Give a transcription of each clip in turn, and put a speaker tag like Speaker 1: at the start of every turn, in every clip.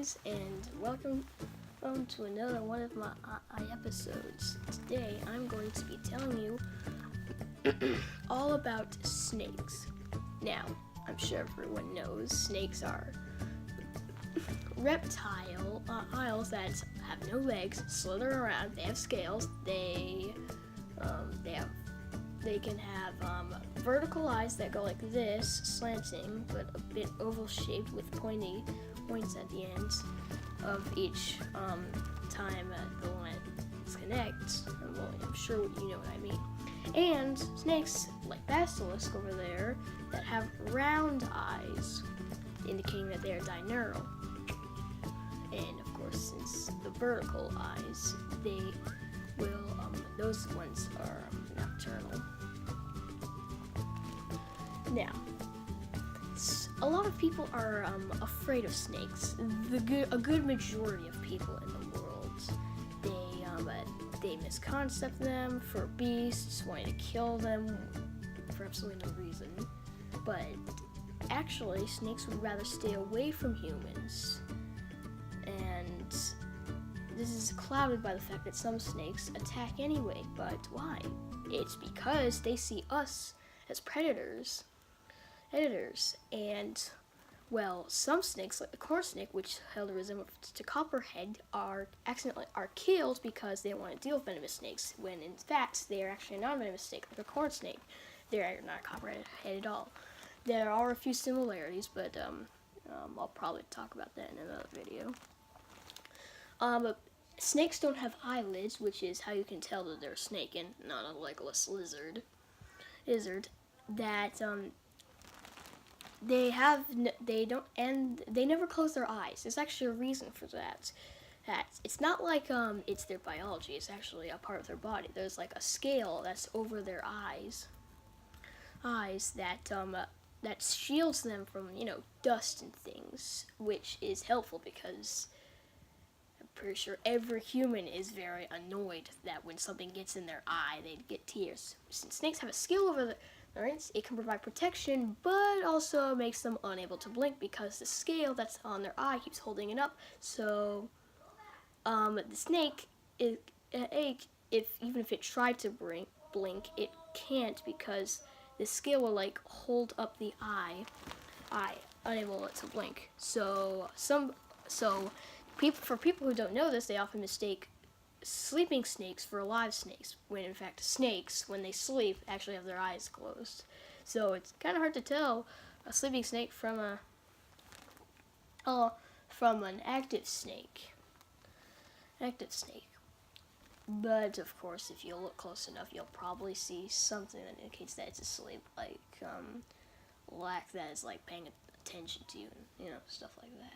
Speaker 1: guys, and welcome to another one of my episodes. Today I'm going to be telling you all about snakes. Now, I'm sure everyone knows snakes are reptiles that have no legs, slither around. They have scales. They can have vertical eyes that go like this, slanting, but a bit oval shaped with pointy points at the ends of each time the lines connect. Well, I'm sure you know what I mean. And snakes, like basilisk over there, that have round eyes, indicating that they are diurnal. And of course, since the vertical eyes, those ones are nocturnal. Now, a lot of people are afraid of snakes. A good majority of people in the world, they misconcept them for beasts, wanting to kill them for absolutely no reason. But actually, snakes would rather stay away from humans. And this is clouded by the fact that some snakes attack anyway. But why? It's because they see us as predators. And, well, some snakes, like the corn snake, which held a resemblance to copperhead, are killed because they don't want to deal with venomous snakes, when in fact they are actually a non-venomous snake, like a corn snake. They're not a copperhead at all. There are a few similarities, but I'll probably talk about that in another video. But snakes don't have eyelids, which is how you can tell that they're a snake and not a legless lizard. That they never close their eyes. There's actually a reason for that. That it's not like it's their biology. It's actually a part of their body. There's like a scale that's over their eyes that shields them from dust and things, which is helpful because I'm pretty sure every human is very annoyed that when something gets in their eye, they get tears. Since snakes have a scale over their eyes, it can provide protection, but also makes them unable to blink because the scale that's on their eye keeps holding it up. So, the snake, even if it tried to blink, it can't because the scale will hold up the eye, unable to blink. For people who don't know this, they often mistake sleeping snakes for live snakes, when in fact snakes, when they sleep, actually have their eyes closed. So it's kind of hard to tell a sleeping snake from an active snake. But of course, if you look close enough, you'll probably see something that indicates that it's asleep, like that is paying attention to you, and stuff like that.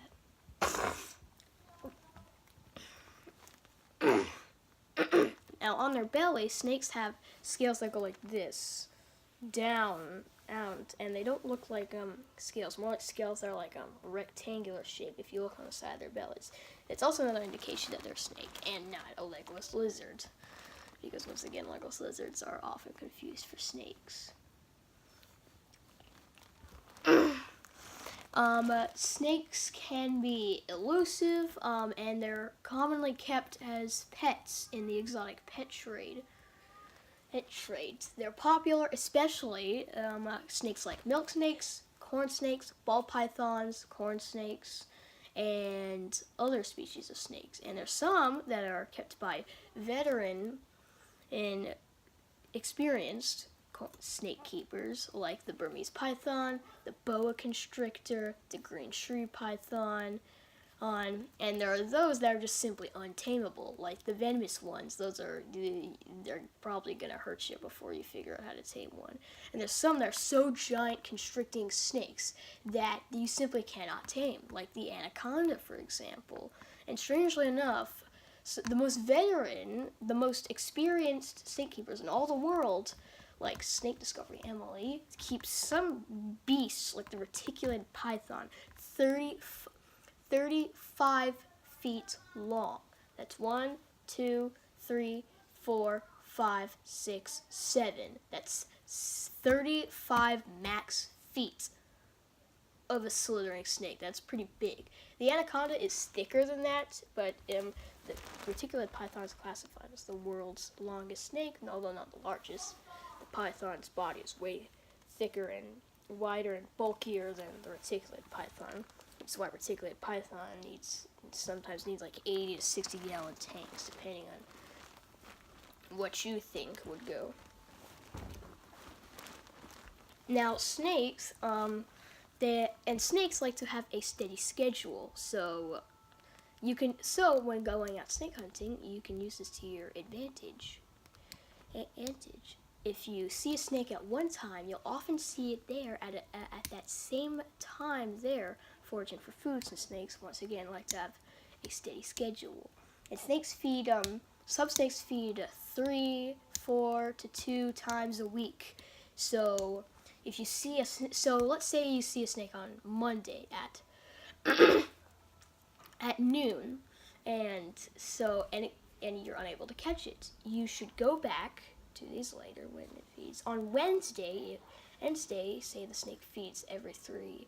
Speaker 1: Now, on their belly, snakes have scales that go like this, down, out, and they don't look like scales. More like scales that are like rectangular shape if you look on the side of their bellies. It's also another indication that they're a snake and not a legless lizard, because once again, legless lizards are often confused for snakes. Snakes can be elusive, and they're commonly kept as pets in the exotic pet trade. They're popular, especially snakes like milk snakes, corn snakes, ball pythons, corn snakes, and other species of snakes. And there's some that are kept by veteran and experienced snake keepers, like the Burmese python, the boa constrictor, the green shrew python, and there are those that are just simply untamable, like the venomous ones. They're probably gonna hurt you before you figure out how to tame one. And there's some that are so giant, constricting snakes that you simply cannot tame, like the anaconda, for example. And strangely enough, the most veteran, the most experienced snake keepers in all the world, like Snake Discovery Emily, keeps some beasts like the reticulated python 35 feet long. That's 1, 2, 3, 4, 5, 6, 7. That's 35 max feet. of a slithering snake. That's pretty big. The anaconda is thicker than that, but the reticulate python is classified as the world's longest snake, although not the largest. The python's body is way thicker and wider and bulkier than the reticulate python. That's why reticulate python sometimes needs like 80 to 60 gallon tanks, depending on what you think would go. Now snakes, snakes like to have a steady schedule, so when going out snake hunting, you can use this to your advantage. If you see a snake at one time, you'll often see it there at that same time there, foraging for food, since snakes, once again, like to have a steady schedule. And snakes feed, some snakes feed 3, 4 to 2 times a week. So if you see let's say you see a snake on Monday at noon, and you're unable to catch it, you should go back 2 days later when it feeds. On Wednesday, say the snake feeds every 3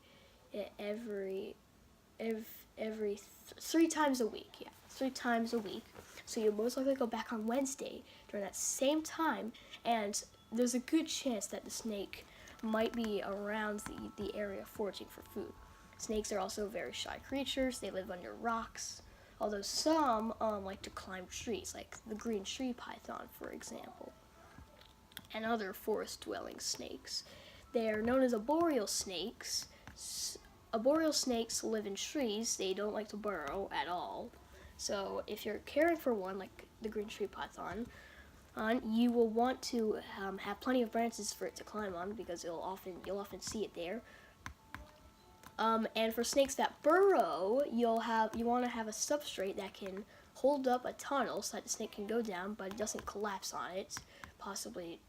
Speaker 1: times a week. Yeah, 3 times a week. So you'll most likely go back on Wednesday during that same time, and there's a good chance that the snake might be around the area foraging for food. Snakes are also very shy creatures. They live under rocks, although some like to climb trees, like the green tree python, for example, and other forest-dwelling snakes. They are known as arboreal snakes. Arboreal snakes live in trees. They don't like to burrow at all. So if you're caring for one, like the green tree python, you will want to have plenty of branches for it to climb on, because you'll often see it there. And for snakes that burrow, you want to have a substrate that can hold up a tunnel so that the snake can go down, but it doesn't collapse on it, possibly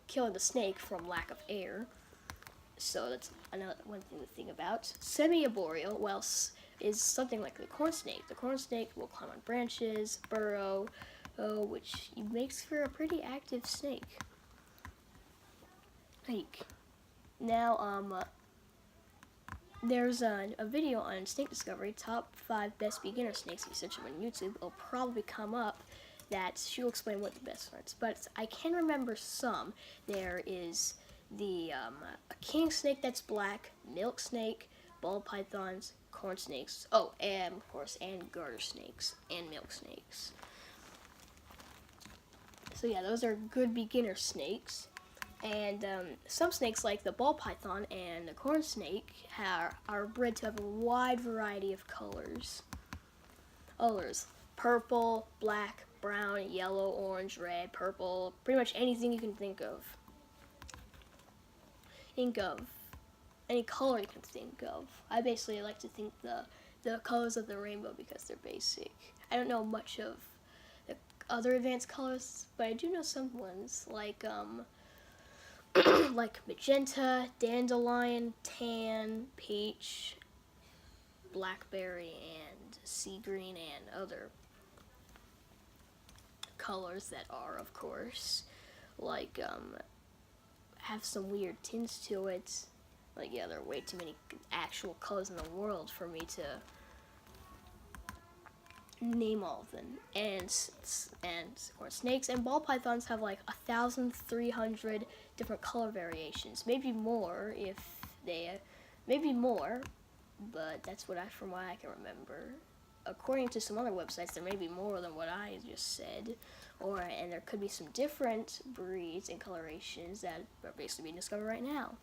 Speaker 1: killing the snake from lack of air. So that's another one thing to think about. Semi-arboreal, is something like the corn snake. The corn snake will climb on branches, burrow, which makes for a pretty active snake. Now, there's a video on snake discovery, top 5 best beginner snakes. If you search them on YouTube, it'll probably come up. That she'll explain what the best ones. But I can remember some. There is a king snake that's black, milk snake, ball pythons, corn snakes. Oh, and of course, and garter snakes and milk snakes. So yeah, those are good beginner snakes. And some snakes, like the ball python and the corn snake, are bred to have a wide variety of colors. Colors: purple, black, brown, yellow, orange, red, purple, pretty much anything you can think of. Any color you can think of. I basically like to think the colors of the rainbow because they're basic. I don't know much of the other advanced colors, but I do know some ones, like like magenta, dandelion, tan, peach, blackberry, and sea green, and other colors that are, of course, like have some weird tints to it. Like, yeah, there are way too many actual colors in the world for me to name all of them. And of course, snakes and ball pythons have like 1,300 different color variations. Maybe more, but that's from what I can remember. According to some other websites, there may be more than what I just said, and there could be some different breeds and colorations that are basically being discovered right now.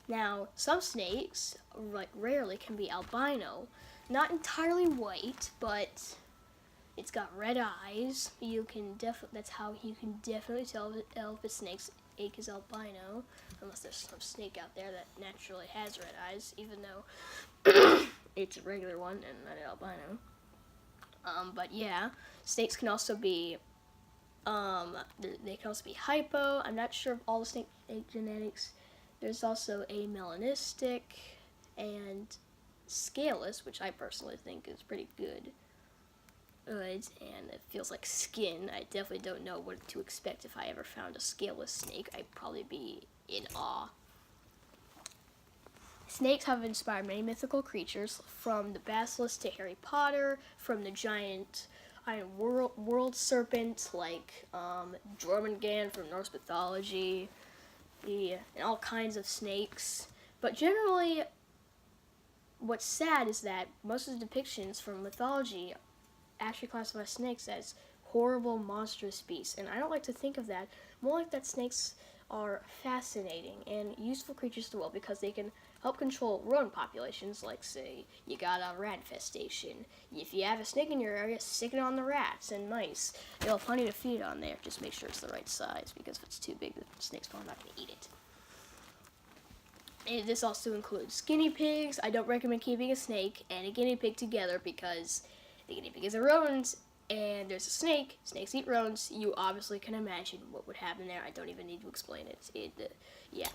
Speaker 1: Now, some snakes, like rarely, can be albino, not entirely white, but it's got red eyes. That's how you can definitely tell if a snake's egg is albino, unless there's some snake out there that naturally has red eyes, even though it's a regular one and not an albino. But yeah, snakes can also be, they can also be hypo. I'm not sure of all the snake egg genetics. There's also a melanistic and scaleless, which I personally think is pretty good. And it feels like skin. I definitely don't know what to expect if I ever found a scaleless snake. I'd probably be in awe. Snakes have inspired many mythical creatures, from the basilisk to Harry Potter, from the giant world serpent like Jormungand from Norse mythology, and all kinds of snakes. But generally, what's sad is that most of the depictions from mythology actually classify snakes as horrible, monstrous beasts, and I don't like to think of that. More like that snakes are fascinating and useful creatures to well because they can help control rodent populations, like say you got a rat infestation. If you have a snake in your area, stick it on the rats and mice. You'll have plenty to feed on there. Just make sure it's the right size, because if it's too big, the snake's probably not going to eat it. And this also includes guinea pigs. I don't recommend keeping a snake and a guinea pig together because the guinea pig is a rodent and there's a snake. Snakes eat rodents. You obviously can imagine what would happen there. I don't even need to explain it. Yeah.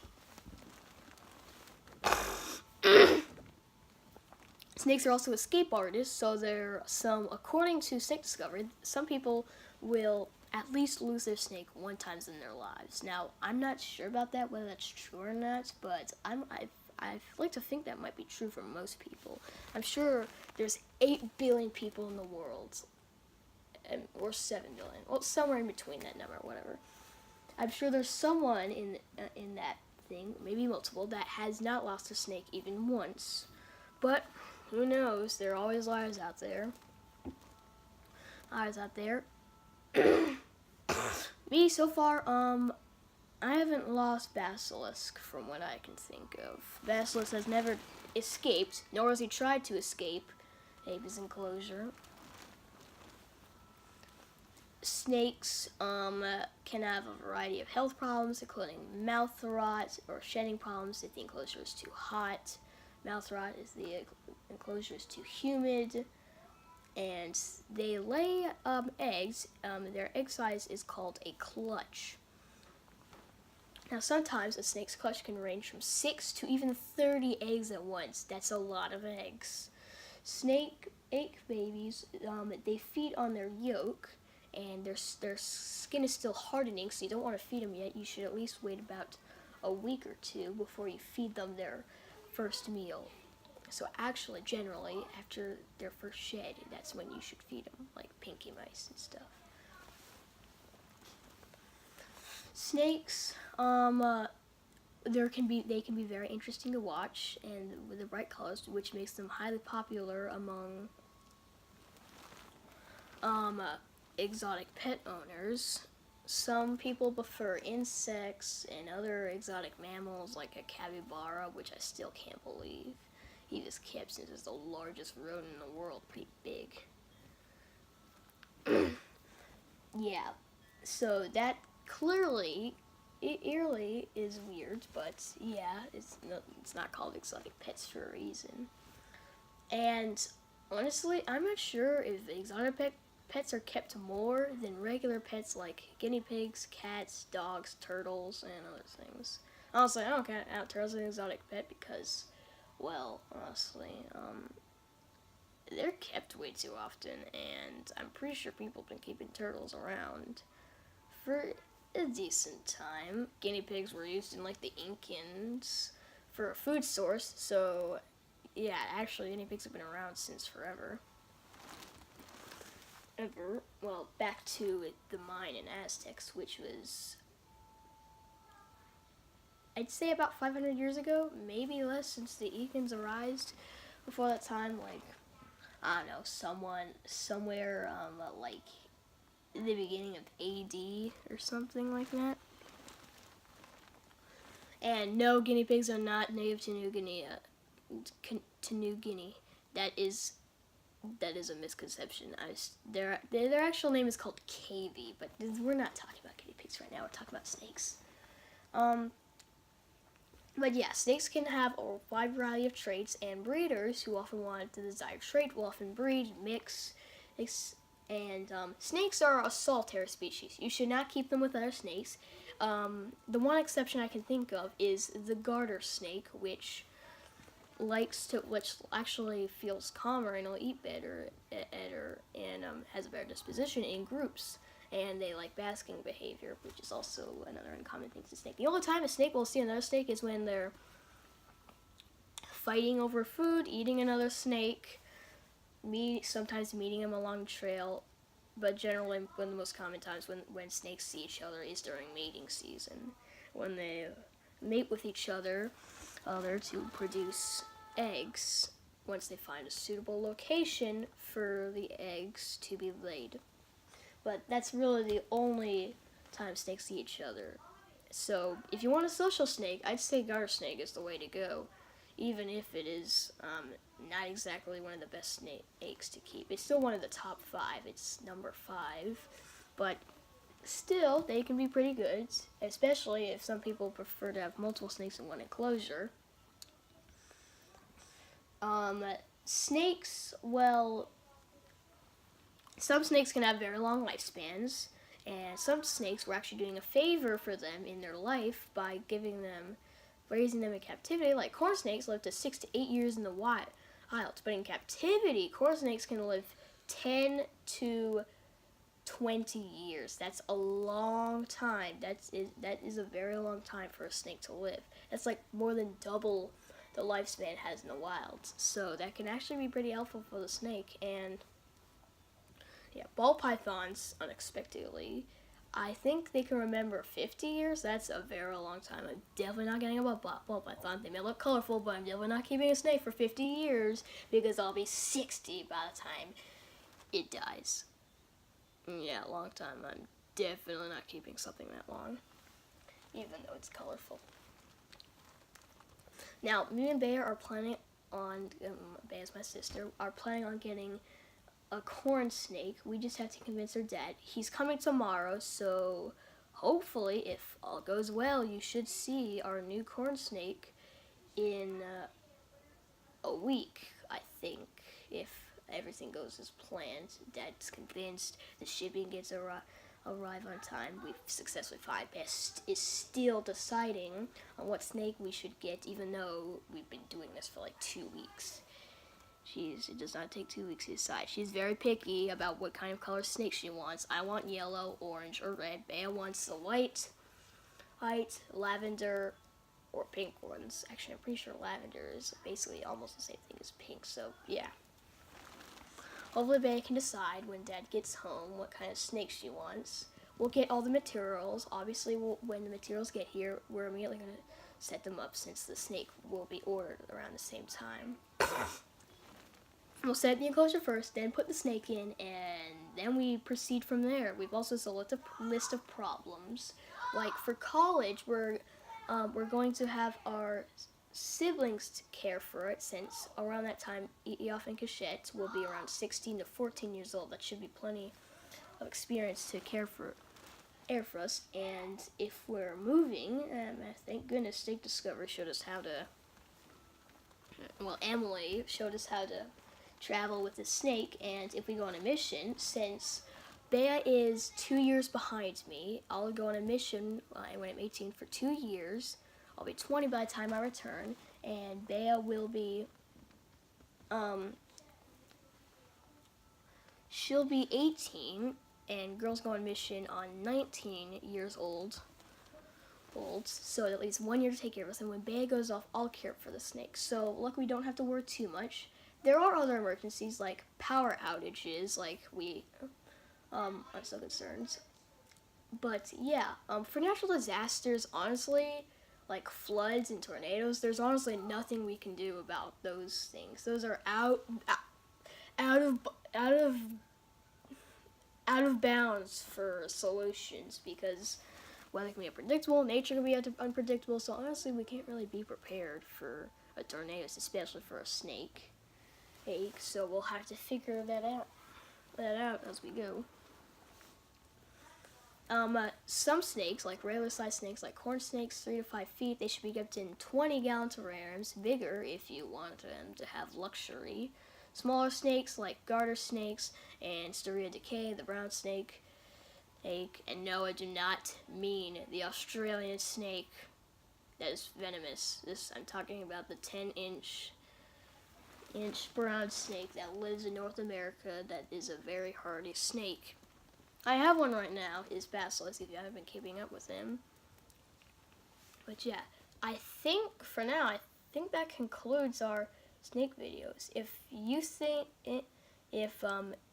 Speaker 1: Snakes are also escape artists, so according to Snake Discovery, some people will at least lose their snake one time in their lives. Now, I'm not sure about that, whether that's true or not, but I like to think that might be true for most people. I'm sure there's 8 billion people in the world, or 7 billion, well, somewhere in between that number, whatever. I'm sure there's someone in that thing, maybe multiple, that has not lost a snake even once. But who knows? There are always liars out there. Me, so far, I haven't lost Basilisk from what I can think of. Basilisk has never escaped, nor has he tried to escape his enclosure. Snakes can have a variety of health problems, including mouth rot or shedding problems if the enclosure is too hot. Mouth rot is the enclosure is too humid. And they lay eggs. Their egg size is called a clutch. Now, sometimes a snake's clutch can range from 6 to even 30 eggs at once. That's a lot of eggs. Snake egg babies, they feed on their yolk, and their skin is still hardening, so you don't want to feed them yet. You should at least wait about a week or two before you feed them their first meal. So actually, generally, after their first shed, that's when you should feed them, like pinky mice and stuff. Snakes, they can be very interesting to watch, and with the bright colors, which makes them highly popular among exotic pet owners. Some people prefer insects and other exotic mammals, like a capybara, which I still can't believe he was kept since it's the largest rodent in the world, pretty big. Yeah, so that clearly, it really is weird, but yeah, it's not called exotic pets for a reason. And honestly, I'm not sure if exotic pets are kept more than regular pets like guinea pigs, cats, dogs, turtles, and other things. Honestly, I don't count turtles as an exotic pet because, well, honestly, they're kept way too often, and I'm pretty sure people have been keeping turtles around for a decent time. Guinea pigs were used in, like, the Incans for a food source, so, yeah, actually, guinea pigs have been around since forever. Well, back to the Mayan and Aztecs, which was, I'd say about 500 years ago, maybe less, since the Incans arose. Before that time, like, I don't know, somewhere, like, in the beginning of AD or something like that. And no, guinea pigs are not native to New Guinea. That is a misconception. Their actual name is called KV, but we're not talking about guinea pigs right now. We're talking about snakes. But yeah, snakes can have a wide variety of traits, and breeders who often want the desired trait will often breed, mix, and snakes are a solitary species. You should not keep them with other snakes. The one exception I can think of is the garter snake, which actually feels calmer and will eat better, and has a better disposition in groups. And they like basking behavior, which is also another uncommon thing to snake. The only time a snake will see another snake is when they're fighting over food, eating another snake, sometimes meeting them along the trail, but generally one of the most common times when snakes see each other is during mating season, when they mate with each other to produce eggs once they find a suitable location for the eggs to be laid. But that's really the only time snakes see each other. So if you want a social snake, I'd say garter snake is the way to go, even if it is not exactly one of the best snakes to keep. It's still one of the top 5. It's number 5, but still they can be pretty good, especially if some people prefer to have multiple snakes in one enclosure. Snakes, well, some snakes can have very long lifespans, and some snakes we're actually doing a favor for them in their life by raising them in captivity. Like corn snakes live to 6 to 8 years in the wild, but in captivity, corn snakes can live 10 to 20 years. That's a long time. That is a very long time for a snake to live. That's like more than double the lifespan it has in the wild. So that can actually be pretty helpful for the snake. And yeah, ball pythons, unexpectedly, I think they can remember 50 years. That's a very long time. I'm definitely not getting a ball python. They may look colorful, but I'm definitely not keeping a snake for 50 years because I'll be 60 by the time it dies. Yeah, a long time. I'm definitely not keeping something that long, even though it's colorful. Now, me and Beya are planning on, Beya's my sister, are planning on getting a corn snake. We just have to convince her dad. He's coming tomorrow, so hopefully, if all goes well, you should see our new corn snake in a week, I think, if everything goes as planned. Dad's convinced the shipping gets arrive on time. We've successfully found Best is still deciding on what snake we should get, even though we've been doing this for like 2 weeks. It does not take 2 weeks to decide. She's very picky about what kind of color snake she wants. I want yellow, orange, or red. Beya wants the white, lavender, or pink ones. Actually, I'm pretty sure lavender is basically almost the same thing as pink, so yeah. Hopefully Beya can decide when Dad gets home what kind of snake she wants. We'll get all the materials. Obviously, when the materials get here, we're immediately going to set them up since the snake will be ordered around the same time. We'll set the enclosure first, then put the snake in, and then we proceed from there. We've also selected a list of problems. Like for college, we're going to have our siblings to care for it, since around that time Eof and Cachette will be around 16 to 14 years old. That should be plenty of experience to care for us. And if we're moving, thank goodness Snake Discovery showed us how to, Emily showed us how to travel with the snake. And if we go on a mission, since Beya is 2 years behind me, I'll go on a mission when I'm 18 for 2 years. I'll be 20 by the time I return, and Beya will be, she'll be 18, and girls go on mission on 19 years old, so at least 1 year to take care of us, and when Beya goes off, I'll care for the snake. So luckily we don't have to worry too much. There are other emergencies, like power outages, like I'm so concerned. But yeah, for natural disasters, honestly, like floods and tornadoes, there's honestly nothing we can do about those things. Those are out of bounds for solutions, because weather can be unpredictable, nature can be unpredictable. So honestly, we can't really be prepared for a tornado, especially for a snake. So we'll have to figure that out as we go. Some snakes, like regular sized snakes, like corn snakes, 3 to 5 feet, they should be kept in 20-gallon terrariums, bigger if you want them to have luxury. Smaller snakes, like garter snakes and Styria decay, the brown snake, and no, I do not mean the Australian snake that is venomous. I'm talking about the 10-inch brown snake that lives in North America, that is a very hardy snake. I have one right now, his Basilisk, if you haven't been keeping up with him. But yeah, I think for now, think that concludes our snake videos. If you think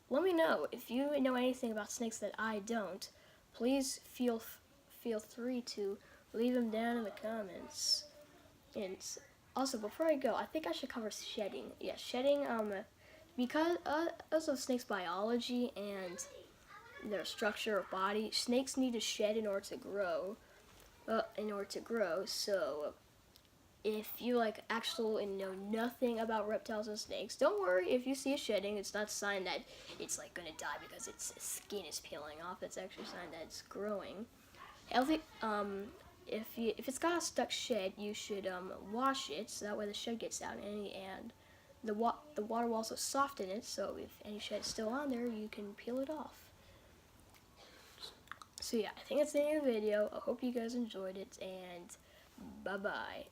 Speaker 1: let me know if you know anything about snakes that I don't. Please feel free to leave them down in the comments. And also, before I go, I think I should cover shedding. Yeah, shedding. Because of snakes' biology and their structure of body, snakes need to shed in order to grow. So if you actually know nothing about reptiles and snakes, don't worry if you see a shedding. It's not a sign that it's gonna die because its skin is peeling off. It's actually a sign that it's growing. Healthy. If it's got a stuck shed, you should wash it so that way the shed gets out, and the water will also soften it. So if any shed is still on there, you can peel it off. So yeah, I think that's the end of the video. I hope you guys enjoyed it, and bye bye.